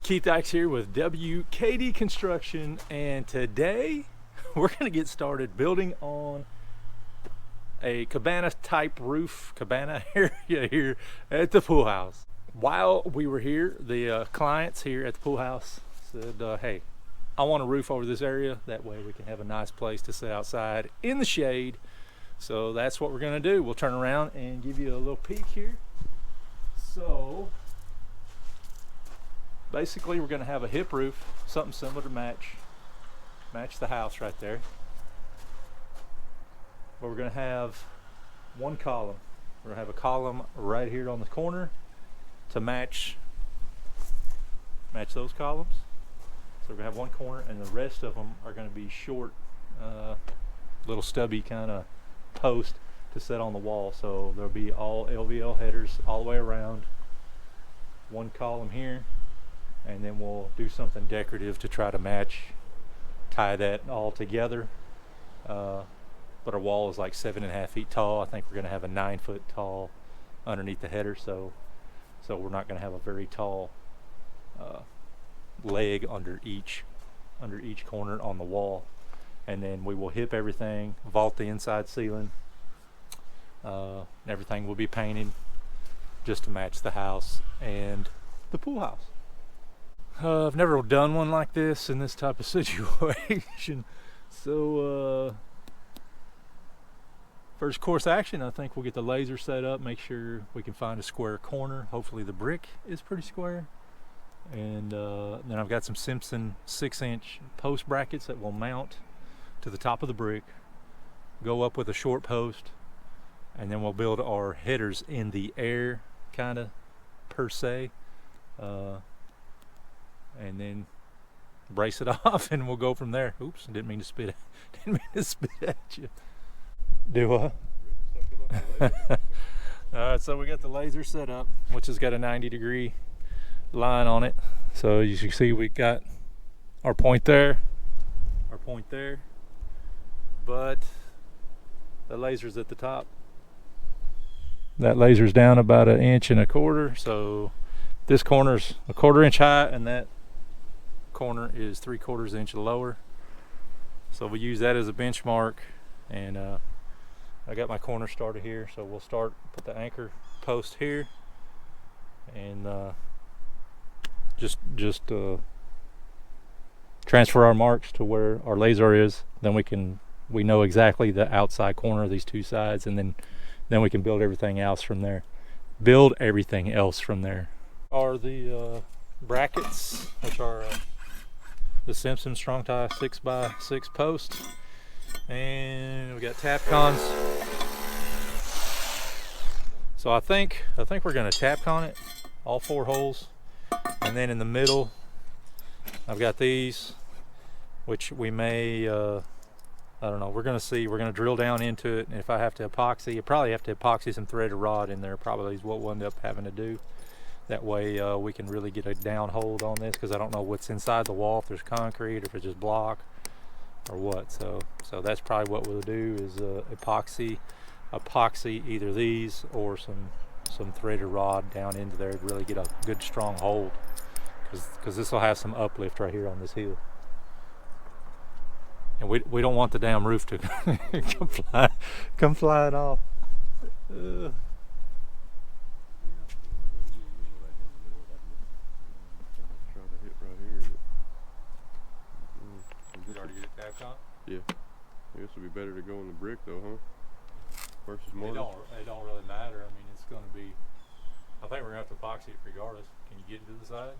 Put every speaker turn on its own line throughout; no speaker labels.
Keith Axe here with W.K.D. Construction, and today we're going to get started building on a cabana type roof, cabana area here at the pool house. While we were here, the clients here at the pool house said, hey, I want a roof over this area. That way we can have a nice place to sit outside in the shade. So that's what we're going to do. We'll turn around and give you a little peek here. So basically we're going to have a hip roof, something similar to match the house right there. But we're going to have one column. We're going to have a column right here on the corner to match those columns. So we're going to have one corner, and the rest of them are going to be short, little stubby kind of post to set on the wall. So there'll be all LVL headers all the way around, one column here, and then we'll do something decorative to try to tie that all together. But our wall is like 7.5 feet tall. I think we're going to have a 9 foot tall underneath the header, so we're not going to have a very tall leg under each corner on the wall. And then we will hip everything, vault the inside ceiling. Everything will be painted just to match the house and the pool house. I've never done one like this in this type of situation. So first course action, I think we'll get the laser set up, make sure we can find a square corner. Hopefully the brick is pretty square. And then I've got some Simpson 6-inch post brackets that will mount to the top of the brick, go up with a short post, and then we'll build our headers in the air, kind of per se, and then brace it off, and we'll go from there. Oops, didn't mean to spit at you. Do what? Alright, so we got the laser set up, which has got a 90-degree line on it. So as you can see, we got our point there, but the laser's at the top. That laser's down about 1.25 inches, so this corner's 1/4 inch high, and that corner is 3/4 inch lower. So we use that as a benchmark, and I got my corner started here, so we'll put the anchor post here, and just transfer our marks to where our laser is. Then we know exactly the outside corner of these two sides, and then we can build everything else from there. Are the brackets, which are the Simpson strong tie 6x6 posts, and we got Tapcons. So I think we're going to Tapcon it, all 4 holes, and then in the middle I've got these, which we may I don't know, we're going to see. We're going to drill down into it, and if I have to epoxy, you probably have to epoxy some threaded rod in there. Probably is what we'll end up having to do. That way we can really get a down hold on this, because I don't know what's inside the wall, if there's concrete or if it's just block or what. So that's probably what we'll do, is epoxy either these or some threaded rod down into there to really get a good strong hold, because this will have some uplift right here on this hill. And we don't want the damn roof to come flying off. Did you already get it tapped on?
Yeah. I guess it would be better to go in the brick though, huh? Versus mortar.
It don't really matter. I mean, it's going to be. I think we're going to have to epoxy it regardless. Can you get it to the side?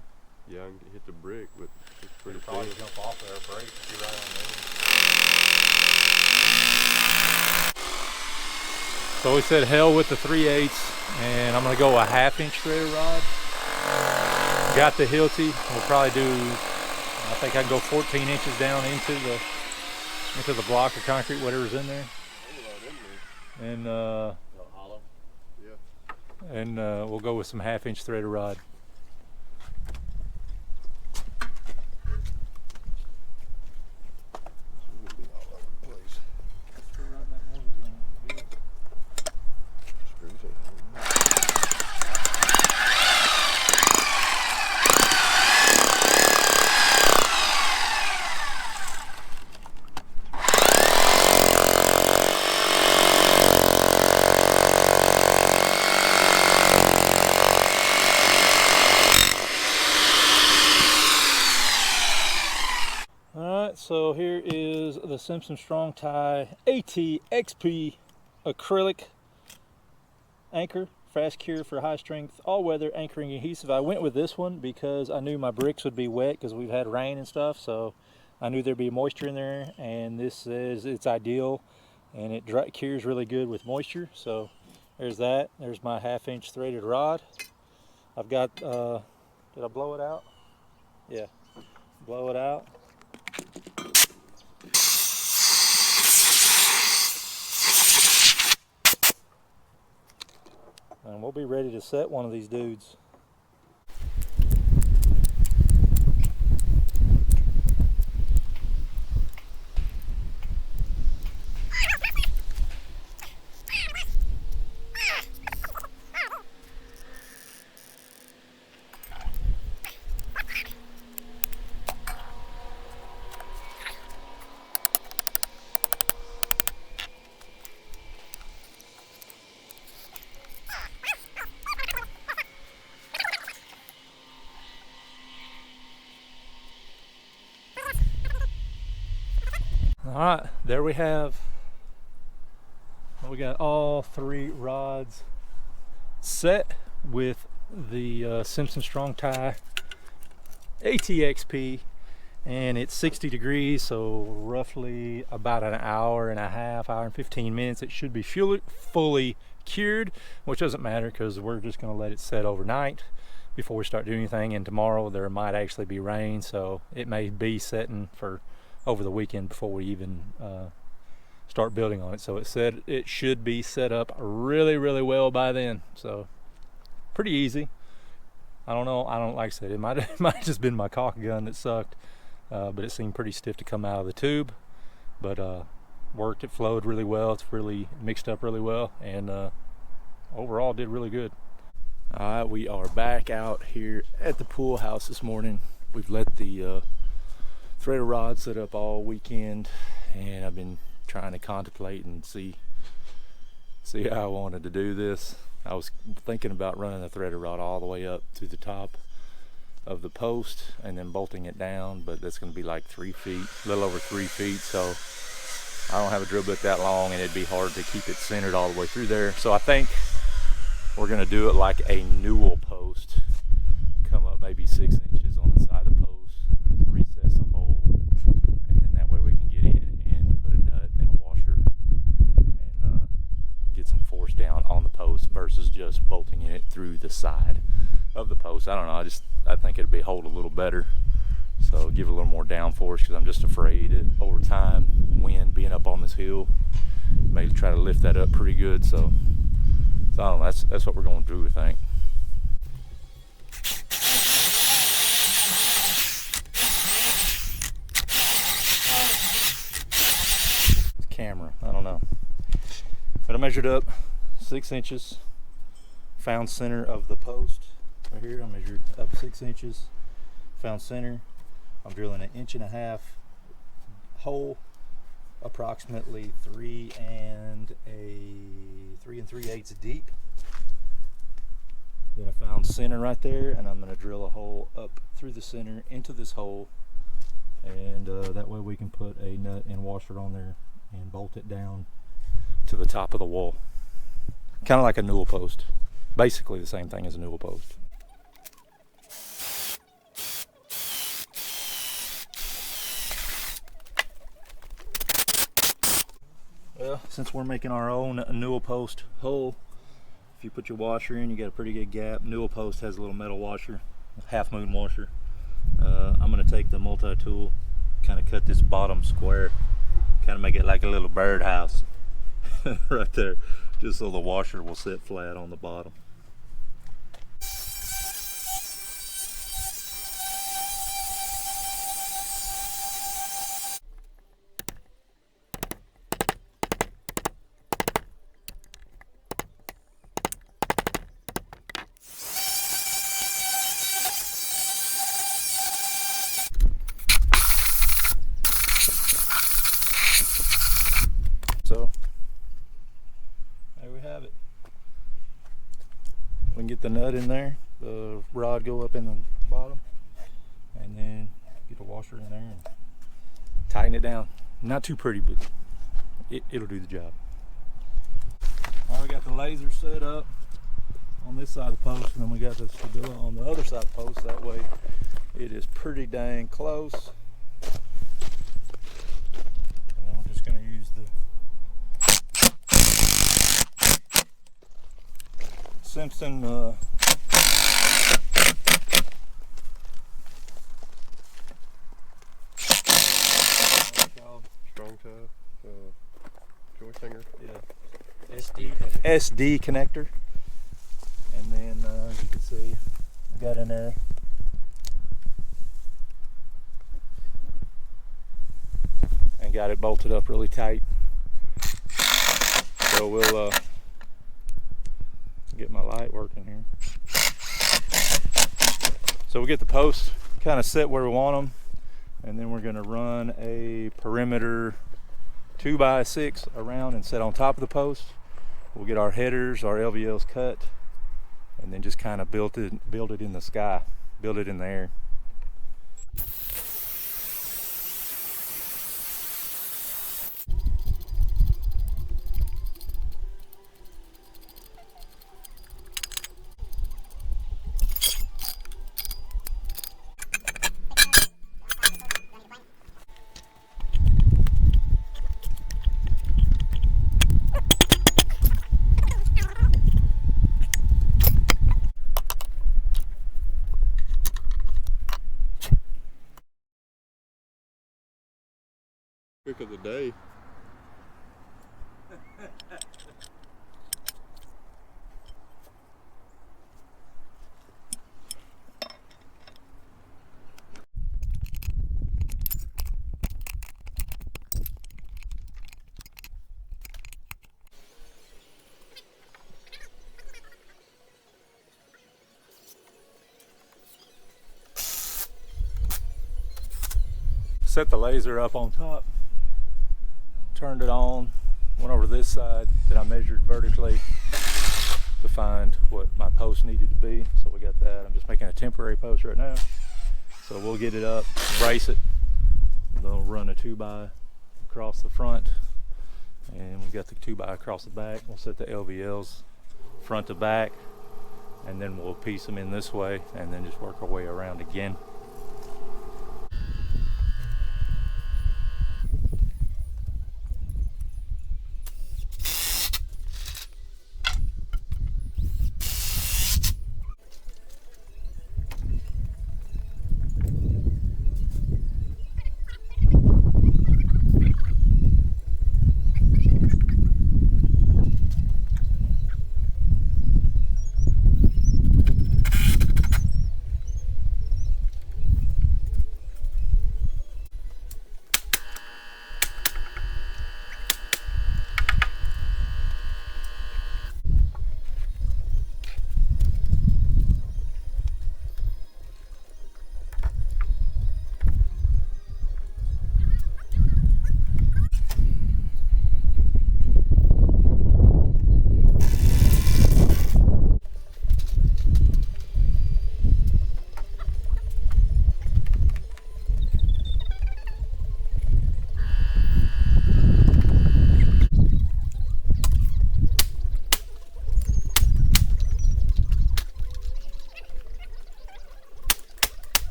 Yeah, I can hit the brick, but it's pretty
It'll probably jump off there, break, you're right on there. So we said hell with the 3/8, and I'm going to go a 1/2 inch threaded rod. Got the Hilti. We'll probably do, I think I can go 14 inches down into the block of concrete, whatever's in there. And
hollow. Yeah.
And we'll go with some 1/2 inch threaded rod. Alright, so here is the Simpson Strong Tie ATXP acrylic anchor, fast cure for high strength all weather anchoring adhesive. I went with this one because I knew my bricks would be wet because we've had rain and stuff, so I knew there'd be moisture in there, and this says it's ideal and it cures really good with moisture. So there's that. There's my 1/2 inch threaded rod. I've got, did I blow it out? Yeah, blow it out. And we'll be ready to set one of these dudes. Alright, there we have, we got all 3 rods set with the Simpson Strong Tie ATXP, and it's 60 degrees, so roughly about an hour and a half, hour and 15 minutes. It should be fully cured, which doesn't matter because we're just going to let it set overnight before we start doing anything, and tomorrow there might actually be rain, so it may be setting for over the weekend before we even start building on it. So it said it should be set up really well by then, so pretty easy. I don't know, like I said, it might have just been my caulk gun that sucked, but it seemed pretty stiff to come out of the tube, but worked. It flowed really well. It's really mixed up really well, and overall did really good. All right, we are back out here at the pool house this morning. We've let the threaded rod set up all weekend, and I've been trying to contemplate and see how I wanted to do this. I was thinking about running the threaded rod all the way up to the top of the post and then bolting it down, but that's going to be like 3 feet, a little over 3 feet, so I don't have a drill bit that long, and it'd be hard to keep it centered all the way through there. So I think we're going to do it like a newel post, come up maybe 6 inches on the side of the post, recess a hole, and then that way we can get in and put a nut and a washer and get some force down on the post versus just bolting it through the side of the post. I don't know, I think it'd be hold a little better, so give it a little more downforce, because I'm just afraid that over time, wind being up on this hill, maybe try to lift that up pretty good. So I don't know, that's what we're going to do, I think. Camera, I don't know, but I measured up 6 inches, found center of the post right here. I measured up 6 inches, found center. I'm drilling an 1.5 inch hole, approximately 3 3/8 deep. Then I found center right there, and I'm going to drill a hole up through the center into this hole, and that way we can put a nut and washer on there and bolt it down to the top of the wall, kind of like a newel post, basically the same thing as a newel post. Well, since we're making our own newel post hole, if you put your washer in, you get a pretty good gap. Newel post has a little metal washer, half moon washer. I'm going to take the multi-tool, kind of cut this bottom square, kind of make it like a little birdhouse right there, just so the washer will sit flat on the bottom. So there we have it. We can get the nut in there, the rod go up in the bottom, and then get a washer in there and tighten it down. Not too pretty, but it'll do the job. All right, we got the laser set up on this side of the post, and then we got the Stabila on the other side of the post. That way it is pretty dang close. And then we're just going to use the Simpson
strong tie joist hanger.
Yeah. SD connector. And then as you can see, I got in there. And got it bolted up really tight. So we'll get my light working here. So we'll get the posts kind of set where we want them, and then we're going to run a perimeter 2x6 around and set on top of the post. We'll get our headers, our LVLs cut, and then just kind of build it in the sky, build it in the air.
Trick of the day.
Set the laser up on top, turned it on, went over to this side that I measured vertically to find what my post needed to be. So we got that. I'm just making a temporary post right now. So we'll get it up, brace it. They'll run a 2x across the front, and we got the 2x across the back. We'll set the LVLs front to back, and then we'll piece them in this way and then just work our way around again.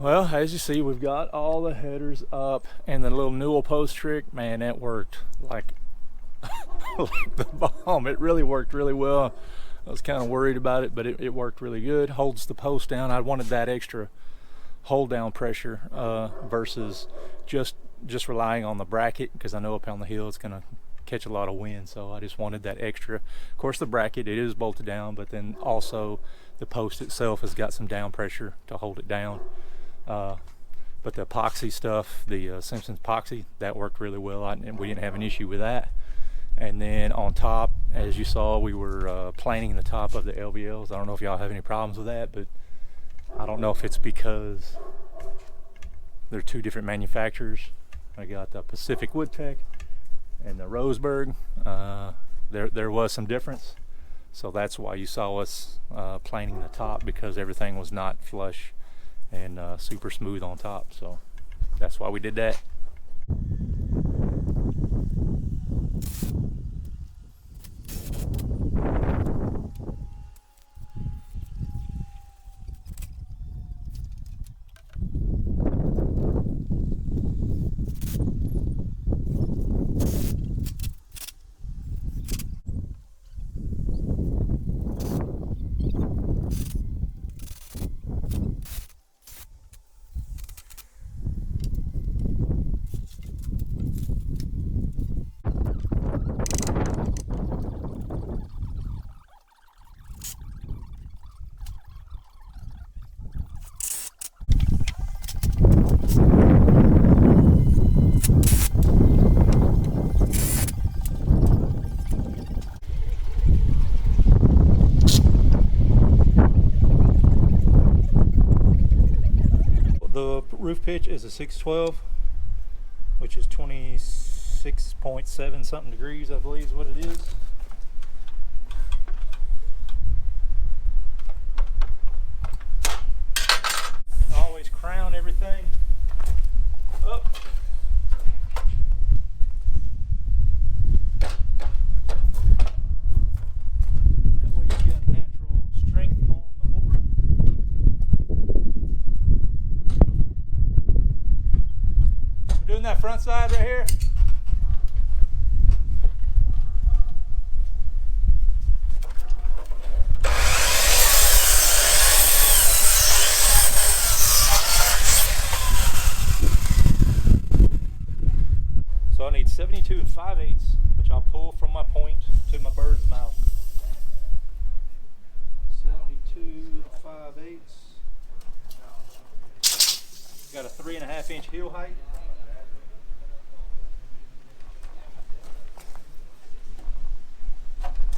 Well, as you see, we've got all the headers up, and the little newel post trick, man, that worked like, like the bomb. It really worked really well. I was kind of worried about it, but it worked really good. Holds the post down. I wanted that extra hold down pressure versus just relying on the bracket, because I know up on the hill it's gonna catch a lot of wind, so I just wanted that extra. Of course, the bracket, it is bolted down, but then also the post itself has got some down pressure to hold it down. But the epoxy stuff, the Simpsons epoxy, that worked really well. We didn't have an issue with that. And then on top, as you saw, we were planing the top of the LVLs. I don't know if y'all have any problems with that, but I don't know if it's because they're two different manufacturers. I got the Pacific Woodtech and the Roseburg. There was some difference, so that's why you saw us planing the top, because everything was not flush and super smooth on top. So that's why we did that. The roof pitch is a 612, which is 26.7 something degrees, I believe is what it is. Always crown everything up. That way you get natural strength on the board. We're doing that front side right here. So I need 72 5/8, which I'll pull from my point to my bird's mouth. 72 5/8. Got a 3.5 inch heel height.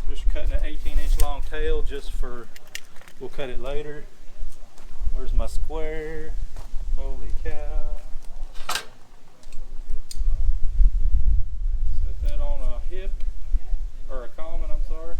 Just cutting an 18-inch long tail just for, we'll cut it later. Where's my square? Holy cow. Set that on a hip, or a common, I'm sorry.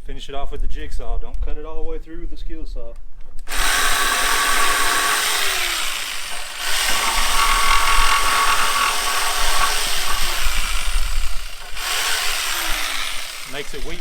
Finish it off with the jigsaw. Don't cut it all the way through with the skill saw. Makes it weak.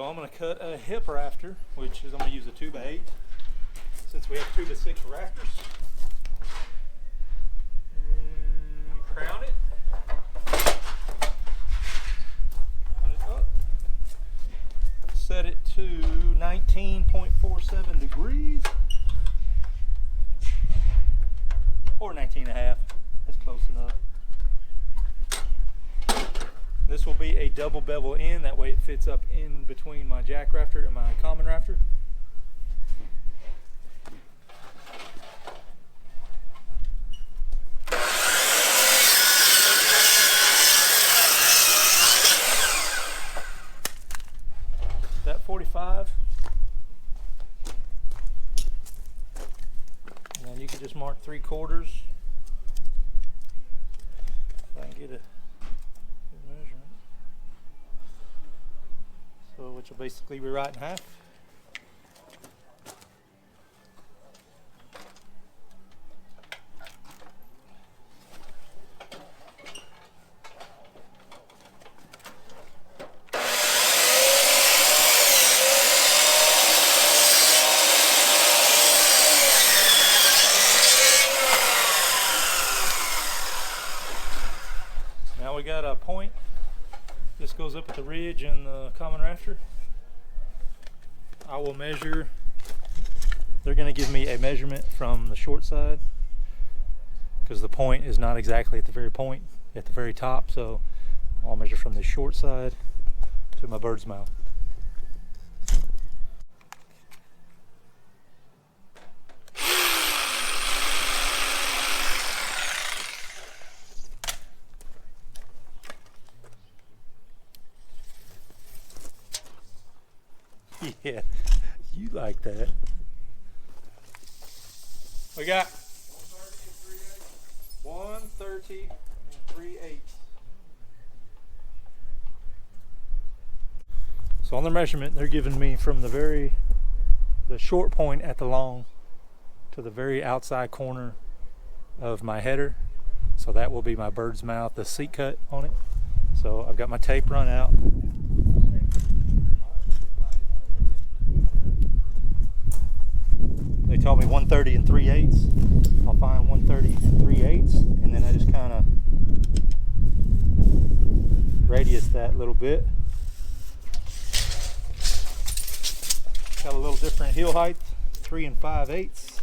So I'm going to cut a hip rafter, which is I'm going to use a 2x8 since we have 2x6 rafters. And crown it. Open it up. Set it to 19.47 degrees. Or 19.5. That's close enough. This will be a double bevel in, that way it fits up in between my jack rafter and my common rafter. That 45. And then you can just mark 3/4. If I can get a measurement. So which will basically be right in half. Now we got a point. This goes up at the ridge and the common rafter. I will measure. They're going to give me a measurement from the short side because the point is not exactly at the very point, at the very top. So I'll measure from the short side to my bird's mouth. Yeah, you like that. We got 130 and 3/8. So on the measurement, they're giving me from the short point at the long to the very outside corner of my header. So that will be my bird's mouth, the seat cut on it. So I've got my tape run out. They told me 130 and 3/8. I'll find 130 and 3/8, and then I just kind of radius that a little bit. Got a little different heel height, 3 and 5/8. So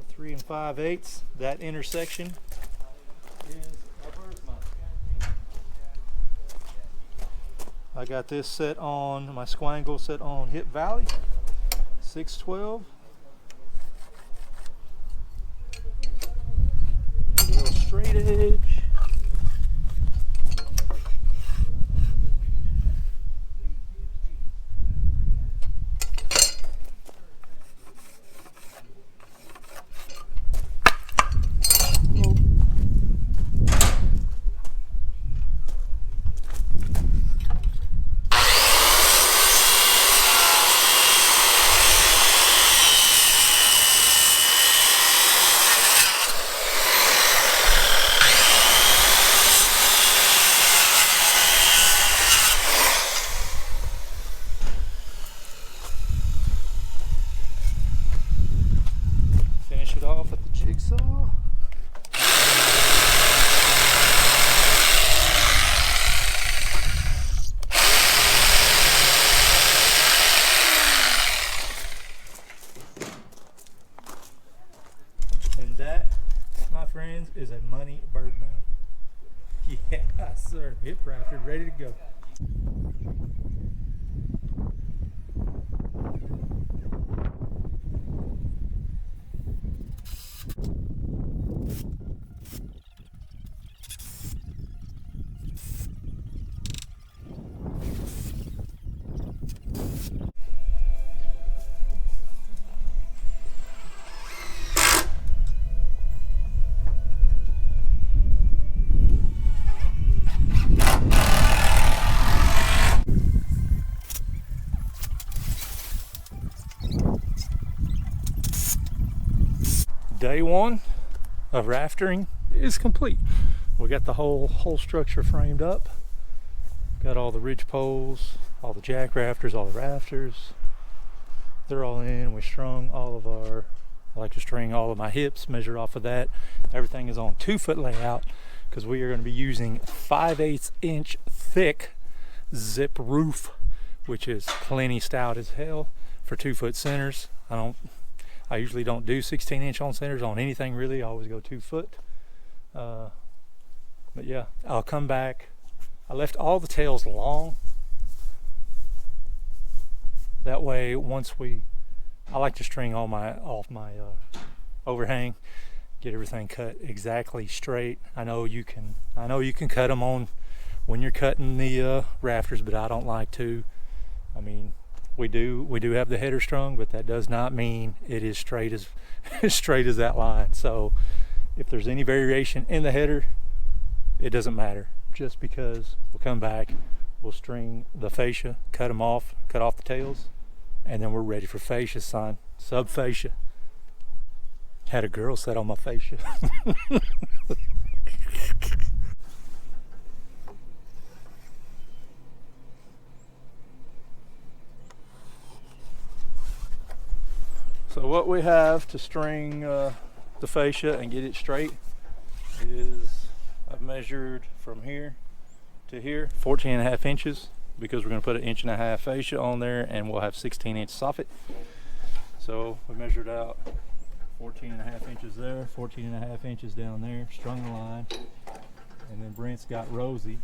3 and 5/8. That intersection is my bird's mouth. I got this set on my squangle set on hip valley. 612. A little straight edge. Finish it off with the jigsaw. And that, my friends, is a money bird mouth. Yeah, sir. Hip rafter ready to go. Day one of raftering is complete. We got the whole structure framed up. Got all the ridge poles, all the jack rafters, all the rafters. They're all in. We strung all of our, I like to string all of my hips, measure off of that. Everything is on 2 foot layout because we are going to be using 5/8 inch thick zip roof, which is plenty stout as hell for 2 foot centers. I usually don't do 16 inch on centers on anything really. I always go 2 foot. But yeah, I'll come back. I left all the tails long. That way, I like to string off my overhang, get everything cut exactly straight. I know you can cut them on when you're cutting the rafters, but I don't like to. I mean, we do have the header strung, but that does not mean it is straight as straight as that line. So if there's any variation in the header, it doesn't matter. Just because we'll come back, we'll string the fascia, cut off the tails, and then we're ready for fascia, son. Sub fascia. Had a girl set on my fascia. So what we have to string the fascia and get it straight is, I've measured from here to here 14.5 inches because we're going to put 1.5 inch fascia on there and we'll have 16-inch soffit. So we measured out 14.5 inches there, 14.5 inches down there, strung the line, and then Brent's got Rosie,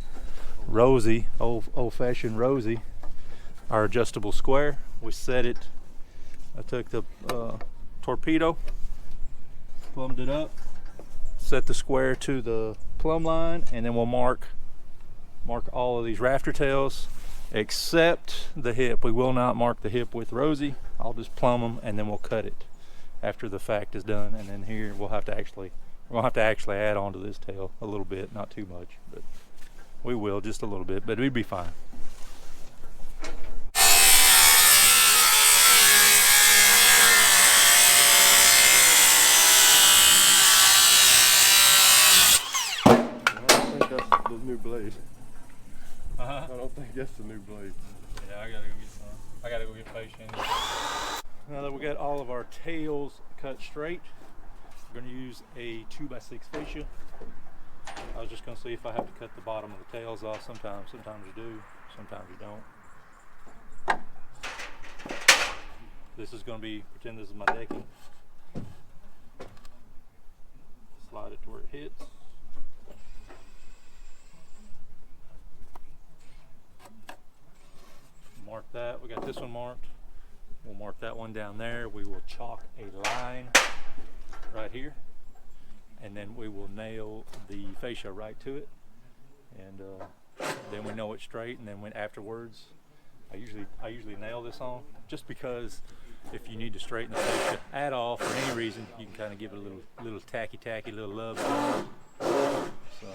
old-fashioned Rosie, our adjustable square. We set it. I took the torpedo, plumbed it up, set the square to the plumb line, and then we'll mark all of these rafter tails except the hip. We will not mark the hip with Rosie. I'll just plumb them and then we'll cut it after the fact is done. And then here we'll have to actually add on to this tail a little bit, not too much, but we will just a little bit, but we'd be fine.
The new blade. I don't think that's the new blade.
Yeah, I gotta go get some. I gotta go get fascia. Now that we got all of our tails cut straight, we're gonna use a 2x6 fascia. I was just gonna see if I have to cut the bottom of the tails off. Sometimes you do, sometimes you don't. This is gonna be, pretend this is my decking. Slide it to where it hits. Mark that. We got this one marked. We'll mark that one down there. We will chalk a line right here, and then we will nail the fascia right to it, and then we know it's straight. And then afterwards, I usually nail this on, just because if you need to straighten the fascia at all for any reason, you can kind of give it a little tacky little love. So,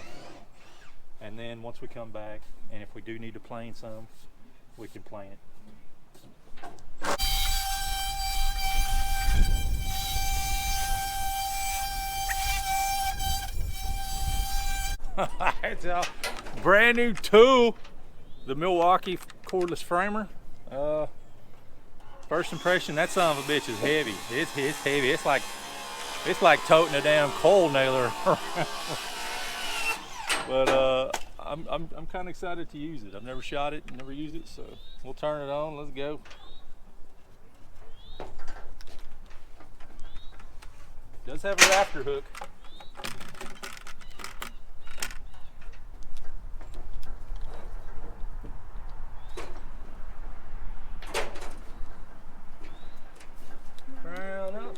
and then once we come back, and if we do need to plane some, we can plane it. It's a brand new tool, the Milwaukee cordless framer. First impression, that son of a bitch is heavy. It's heavy. It's like toting a damn coal nailer. But I'm kind of excited to use it. I've never shot it, never used it, so we'll turn it on. Let's go. It does have a rafter hook. Crown up.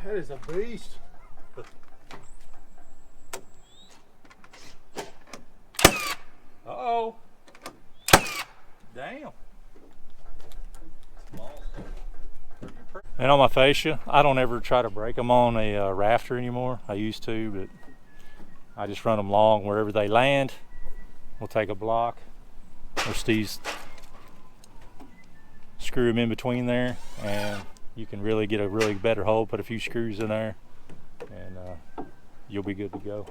That is a beast. Uh-oh. Damn. And on my fascia, I don't ever try to break them on a rafter anymore. I used to, but I just run them long wherever they land. we'll take a block, or Steve's screw them in between there, and you can really get a really better hole. Put a few screws in there, and you'll be good to go.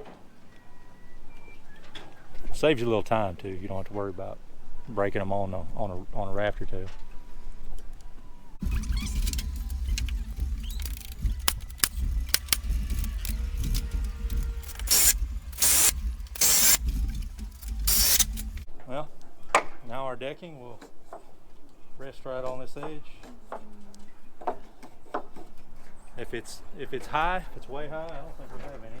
Saves you a little time too. You don't have to worry about breaking them on a rafter too. Well, now our decking will rest right on this edge. If it's high, if it's way high, I don't think we have any.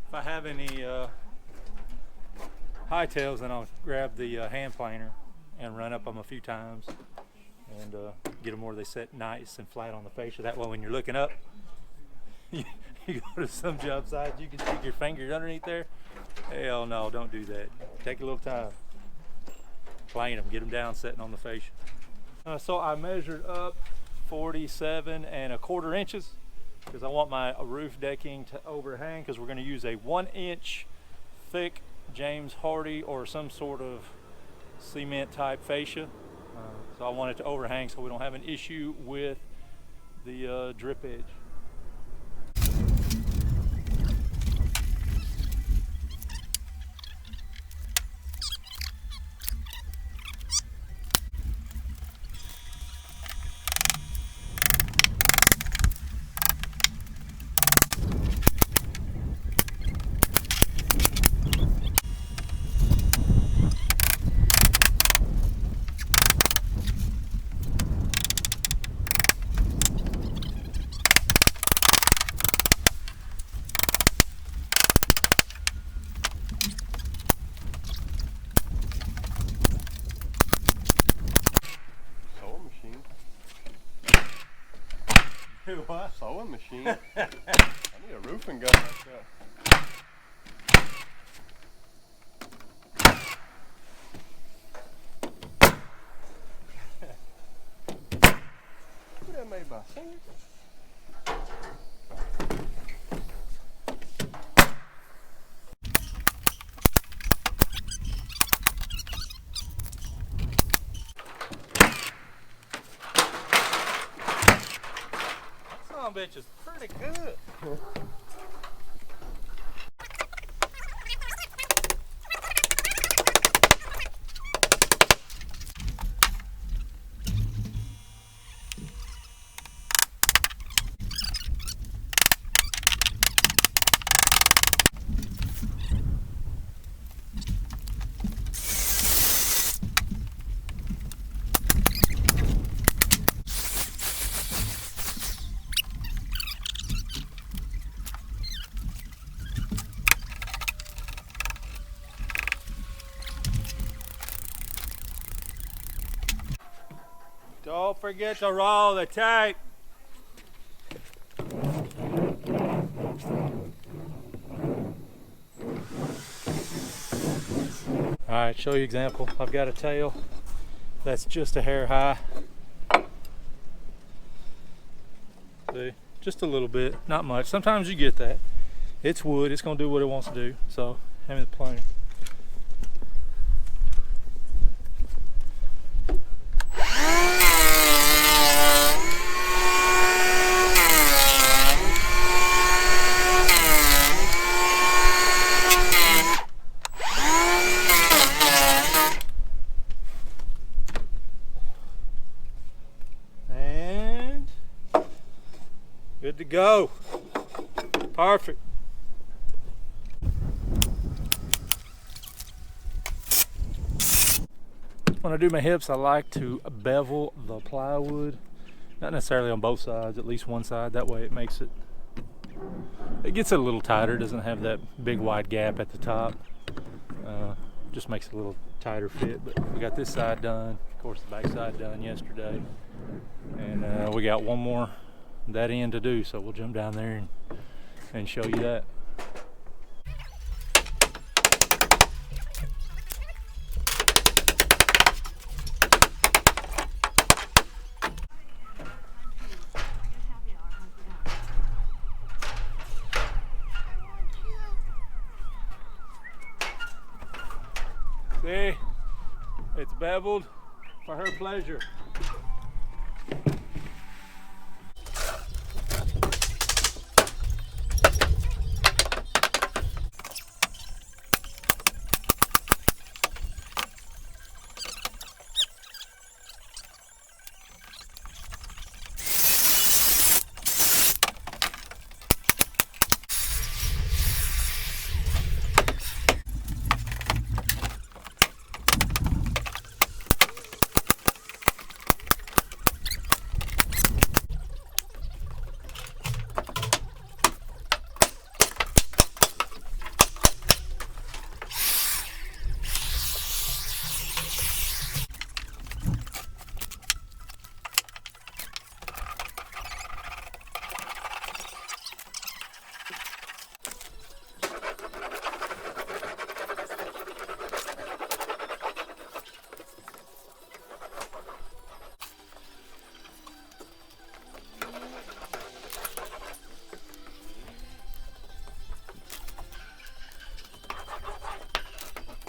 If I have any high tails, then I'll grab the hand planer and run up them a few times and get them where they sit nice and flat on the fascia. That way when you're looking up, you go to some job sites, you can stick your fingers underneath there. Hell no, don't do that. Take a little time. Plane them, get them down, sitting on the fascia. So I measured up 47¼ inches because I want my roof decking to overhang, because we're going to use a 1-inch thick James Hardy or some sort of cement type fascia. So I want it to overhang so we don't have an issue with the drip edge. What?
Sewing machine. I need a roofing gun like that. Look at that made by singers.
Bitch is pretty good. Don't forget to roll the tape. Alright, show you example. I've got a tail that's just a hair high. See, just a little bit, not much. Sometimes you get that. It's wood, it's going to do what it wants to do. So, hand me the plane. Good to go. Perfect. When I do my hips, I like to bevel the plywood. Not necessarily on both sides, at least one side. That way it makes it, it gets it a little tighter. It doesn't have that big wide gap at the top. Just makes it a little tighter fit. But we got this side done. Of course, the back side done yesterday. And we got one more that end to do, so we'll jump down there and show you that. See, it's beveled for her pleasure.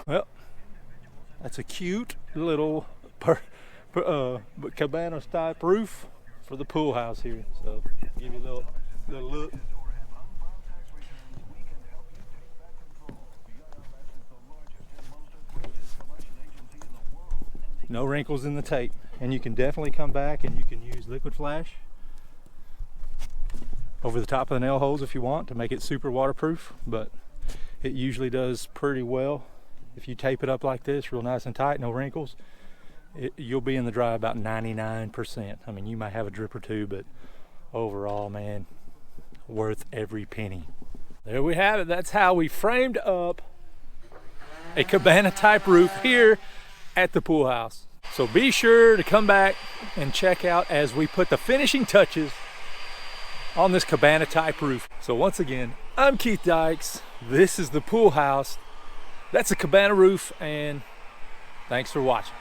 Well, that's a cute little cabana type roof for the pool house here. So give you a little look. No wrinkles in the tape, and you can definitely come back and you can use liquid flash over the top of the nail holes if you want to make it super waterproof, but it usually does pretty well. If you tape it up like this, real nice and tight, no wrinkles, you'll be in the dry about 99%. I mean, you might have a drip or two, but overall, man, worth every penny. There we have it. That's how we framed up a cabana type roof here at the pool house. So be sure to come back and check out as we put the finishing touches on this cabana type roof. So once again, I'm Keith Dykes. This is the pool house. That's a cabana roof, and thanks for watching.